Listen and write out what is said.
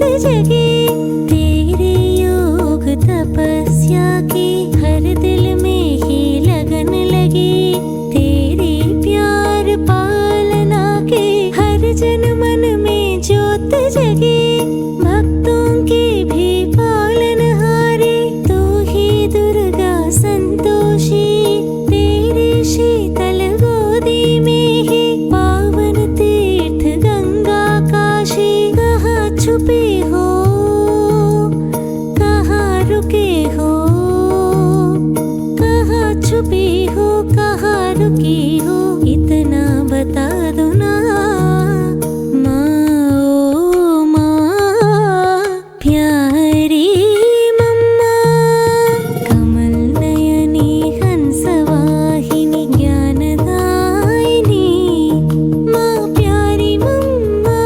जगे। तेरे योग तपस्या की हर दिल में ही लगन लगी। तेरे प्यार पालना के हर जन मन में ज्योत जगे। भक्तों की भी पालनहारी तू ही दुर्गा संतोषी। तेरी शीतल गोदी में ही पावन तीर्थ गंगा काशी। कहाँ छुपे हो, कहाँ रुके हो, कहाँ छुपी हो, कहाँ रुकी हो, इतना बता दो ना माँ। ओ माँ प्यारी मम्मा, कमल नयनी हंसवाहिनी ज्ञानदायिनी माँ प्यारी मम्मा।